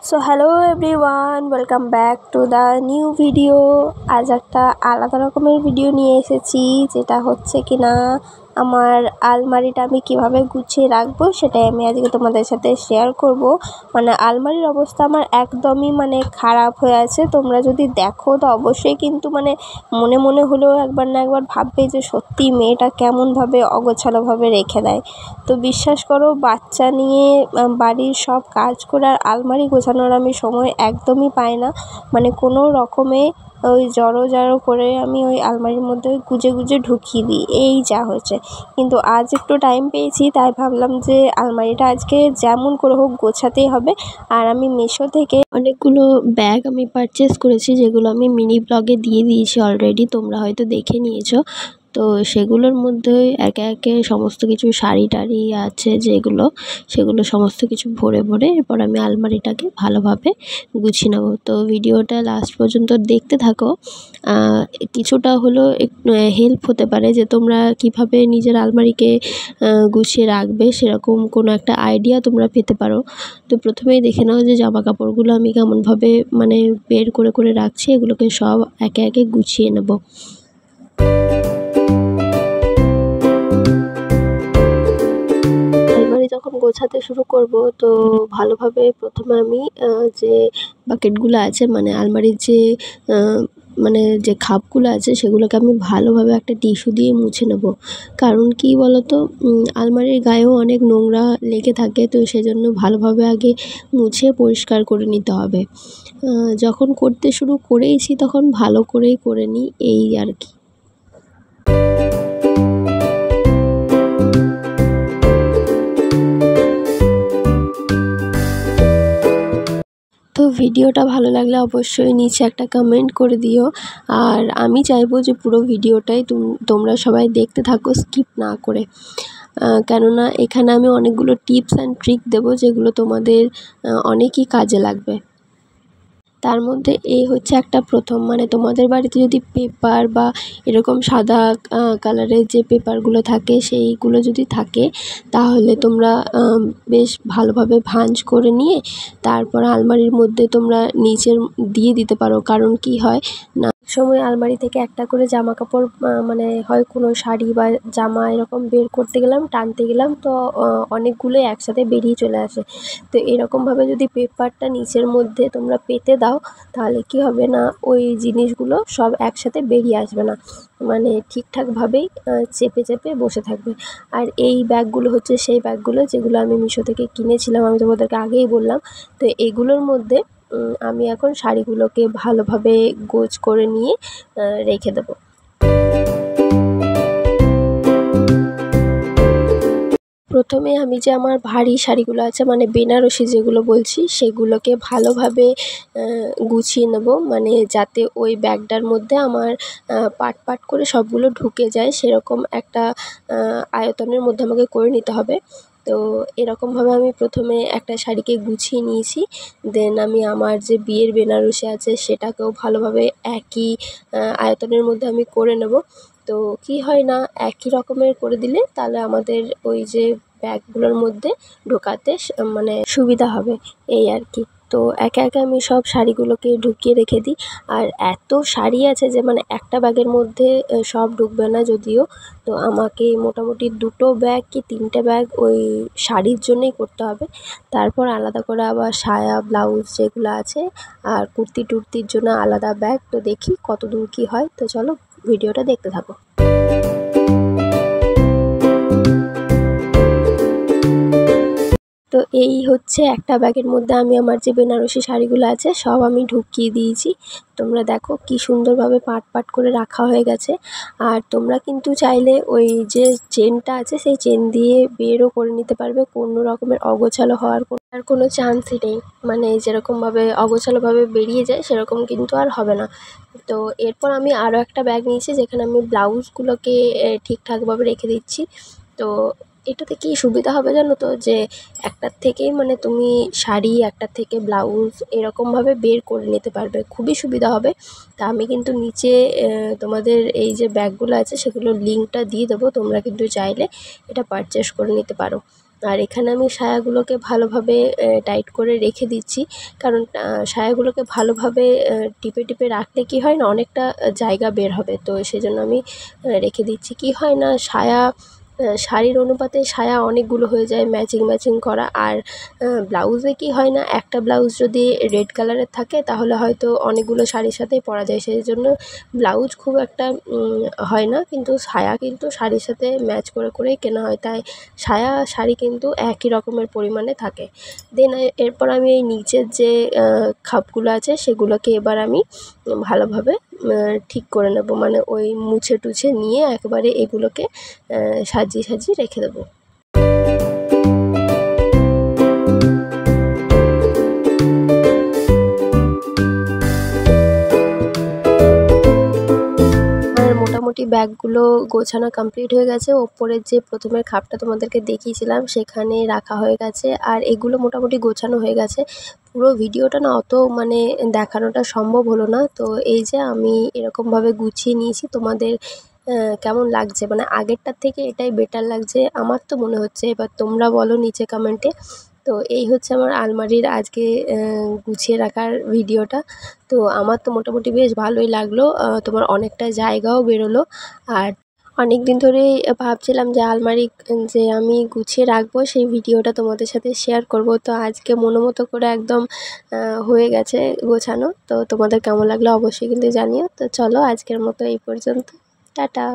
So hello everyone, welcome back to the new video. আজ একটা আলাদা রকমের ভিডিও নিয়ে এসেছি, যেটা হচ্ছে কিনা আমার আলমারিটা আমি কিভাবে গুছিয়ে রাখবো সেটাই আমি আজকে তোমাদের সাথে শেয়ার করব। আলমারির অবস্থা আমার একদমই খারাপ হয়ে আছে। তোমরা যদি দেখো তো অবশ্যই কিন্তু মনে মনে হলেও একবার না একবার ভাববে যে সত্যি মেয়েটা কেমনভাবে অগোছালোভাবে রেখে দেয়। তো বিশ্বাস করো, বাচ্চা নিয়ে বাড়ির সব কাজ করে আর আলমারি গোছানোর আমি সময় একদমই পাই না। কোনো রকমে ওই জড়ো করে আমি ওই আলমারির মধ্যে গুজে গুজে ঢুকিয়ে দিই, এই যা হয়েছে। কিন্তু আজ একটু টাইম পেয়েছি, তাই ভাবলাম যে আলমারিটা আজকে যেমন করে হোক গোছাতেই হবে। আর আমি মিশো থেকে অনেকগুলো ব্যাগ আমি পারচেস করেছি, যেগুলো আমি মিনি ব্লগে দিয়ে দিয়েছি অলরেডি, তোমরা হয়তো দেখে নিয়েছো। তো সেগুলোর মধ্যে একে একে সমস্ত কিছু শাড়ি টাড়ি আছে সেগুলো সমস্ত কিছু ভরে এরপর আমি আলমারিটাকে ভালোভাবে গুছিয়ে নেবো। তো ভিডিওটা লাস্ট পর্যন্ত দেখতে থাকো। কিছুটা হলো হেল্প হতে পারে যে তোমরা কিভাবে নিজের আলমারিকে গুছিয়ে রাখবে, সেরকম কোনো একটা আইডিয়া তোমরা পেতে পারো। তো প্রথমেই দেখে নাও যে জামা কাপড়গুলো আমি কেমনভাবে বের করে রাখছি, এগুলোকে সব একে একে গুছিয়ে নেব। যখন গোছাতে শুরু করব, তো ভালোভাবে প্রথমে আমি যে বাকেটগুলো আছে আলমারির যে খাপগুলো আছে সেগুলোকে আমি ভালোভাবে একটা টিস্যু দিয়ে মুছে নেব। কারণ কি বলতো, আলমারির গায়েও অনেক নোংরা লেগে থাকে, তো সেজন্য ভালোভাবে আগে মুছে পরিষ্কার করে নিতে হবে। যখন করতে শুরু করেইছি তখন ভালো করেই করে নিই, এই আর কি। তো ভিডিওটা ভালো লাগলে অবশ্যই নিচে একটা কমেন্ট করে দিও। আর আমি চাইবো যে পুরো ভিডিওটাই তোমরা সবাই দেখতে থাকো, স্কিপ না করে। কেননা এখানে আমি অনেকগুলো টিপস অ্যান্ড ট্রিক দেবো, যেগুলো তোমাদের অনেকই কাজে লাগবে। তার মধ্যে এই হচ্ছে একটা প্রথম, তোমাদের বাড়িতে যদি পেপার বা এরকম সাদা কালারের যে পেপারগুলো থাকে সেইগুলো যদি থাকে, তাহলে তোমরা বেশ ভালোভাবে ভাঁজ করে নিয়ে তারপর আলমারির মধ্যে তোমরা নিচের দিয়ে দিতে পারো। কারণ কি হয় না, সময় আলমারি থেকে একটা করে জামা কাপড় হয় কোনো শাড়ি বা জামা এরকম বের করতে গেলাম, টানতে গেলাম, তো অনেকগুলোই একসাথে বেরিয়ে চলে আসে। তো এরকমভাবে যদি পেপারটা নিচের মধ্যে তোমরা পেতে দাও, তাহলে কি হবে না, ওই জিনিসগুলো সব একসাথে বেরিয়ে আসবে না, ঠিকঠাকভাবেই চেপে বসে থাকবে। আর এই ব্যাগগুলো হচ্ছে সেই ব্যাগগুলো যেগুলো আমি মিশো থেকে কিনেছিলাম, আমি তোমাদেরকে আগেই বললাম। তো এগুলোর মধ্যে আমি এখন শাড়িগুলোকে ভালোভাবে গোছ করে নিয়ে রেখে দেবো। প্রথমে আমি যে আমার ভারী শাড়িগুলো আছে বেনারসি যেগুলো বলছি, সেগুলোকে ভালোভাবে গুছিয়ে নেব, যাতে ওই ব্যাগটার মধ্যে আমার পাট করে সবগুলো ঢুকে যায়, সেরকম একটা আয়তনের মধ্যে আমাকে করে নিতে হবে। তো এরকমভাবে আমি প্রথমে একটা শাড়িকে গুছিয়ে নিয়েছি। দেন আমি আমার যে বিয়ের বেনারসি আছে সেটাকেও ভালোভাবে একই আয়তনের মধ্যে আমি করে নেব। তো কি হয় না, একই রকমের করে দিলে তাহলে আমাদের ওই যে ব্যাগগুলোর মধ্যে ঢোকাতে সুবিধা হবে, এই আর কি। তো একে একে আমি সব শাড়িগুলোকে ঢুকিয়ে রেখে দিই। আর এত শাড়ি আছে যে একটা ব্যাগের মধ্যে সব ঢুকবে না যদিও। তো আমাকে মোটামুটি 2টো ব্যাগ কি 3টে ব্যাগ ওই শাড়ির জন্যই করতে হবে। তারপর আলাদা করে আবার সায়া ব্লাউজ যেগুলো আছে আর কুর্তি টুর্তির জন্য আলাদা ব্যাগ। তো দেখি কত দূর কী হয়। তো চলো ভিডিওটা দেখতে থাকো। তো এই হচ্ছে একটা ব্যাগের মধ্যে আমি আমার যে বেনারসি শাড়িগুলো আছে সব আমি ঢুকিয়ে দিয়েছি। তোমরা দেখো কি সুন্দরভাবে পাট করে রাখা হয়ে গেছে। আর তোমরা কিন্তু চাইলে ওই যে চেনটা আছে সেই চেন দিয়ে বেরও করে নিতে পারবে, কোনো রকমের অগোছালো হওয়ার কোনো চান্সই নেই। যেরকমভাবে অগোছালোভাবে বেরিয়ে যায় সেরকম কিন্তু আর হবে না। তো এরপর আমি আরও একটা ব্যাগ নিয়েছি, যেখানে আমি ব্লাউজগুলোকে ঠিকঠাকভাবে রেখে দিচ্ছি। তো এটাতে কি সুবিধা হবে জানো তো, যে একটার থেকেই তুমি শাড়ি, একটার থেকে ব্লাউজ এরকমভাবে বের করে নিতে পারবে, খুবই সুবিধা হবে। তা আমি কিন্তু নিচে তোমাদের এই যে ব্যাগগুলো আছে সেগুলোর লিঙ্কটা দিয়ে দেবো, তোমরা কিন্তু চাইলে এটা পারচেস করে নিতে পারো। আর এখানে আমি সায়াগুলোকে ভালোভাবে টাইট করে রেখে দিচ্ছি, কারণ সায়াগুলোকে ভালোভাবে টিপে টিপে রাখলে কি হয় না, অনেকটা জায়গা বের হবে। তো সেজন্য আমি রেখে দিচ্ছি। কি হয় না, শাড়ির অনুপাতে সায়া অনেকগুলো হয়ে যায় ম্যাচিং ম্যাচিং করা। আর ব্লাউজে কি হয় না, একটা ব্লাউজ যদি রেড কালারের থাকে তাহলে হয়তো অনেকগুলো শাড়ির সাথেই পরা যায়, সেই জন্য ব্লাউজ খুব একটা হয় না, কিন্তু সায়া কিন্তু শাড়ির সাথে ম্যাচ করে করেই কেনা হয়, তাই সায়া শাড়ি কিন্তু একই রকমের পরিমাণে থাকে। দেন এরপর আমি এই নিচের যে খাপগুলো আছে সেগুলোকে এবার আমি ভালোভাবে ঠিক করে নেব, মানে ওই মুছে টুছে নিয়ে একেবারে এগুলোকে সাজিয়ে সাজিয়ে রেখে দেবো। মোটামুটি ব্যাগগুলো গোছানো কমপ্লিট হয়ে গেছে। ওপরের যে প্রথমের খাপটা তোমাদেরকে দেখিয়েছিলাম সেখানে রাখা হয়ে গেছে, আর এগুলো মোটামুটি গোছানো হয়ে গেছে। পুরো ভিডিওটা না অত মানে দেখানোটা সম্ভব হলো না। তো এই যে আমি এরকমভাবে গুছিয়ে নিয়েছি, তোমাদের কেমন লাগছে, মানে আগেরটার থেকে এটাই বেটার লাগছে আমার তো মনে হচ্ছে। এবার তোমরা বলো নিচে কমেন্টে। তো এই হচ্ছে আমার আলমারির আজকে গুছিয়ে রাখার ভিডিওটা। তো আমার তো মোটামুটি বেশ ভালোই লাগলো, তোমার অনেকটা জায়গাও বেরোলো। আর অনেক দিন ধরেই ভাবছিলাম যে আলমারি যে আমি গুছিয়ে রাখবো, সেই ভিডিওটা তোমাদের সাথে শেয়ার করব। তো আজকে মনোমতো করে একদম হয়ে গেছে গোছানো। তো তোমাদের কেমন লাগলো অবশ্যই কিন্তু জানিও। তো চলো আজকের মতো এই পর্যন্ত, টাটা।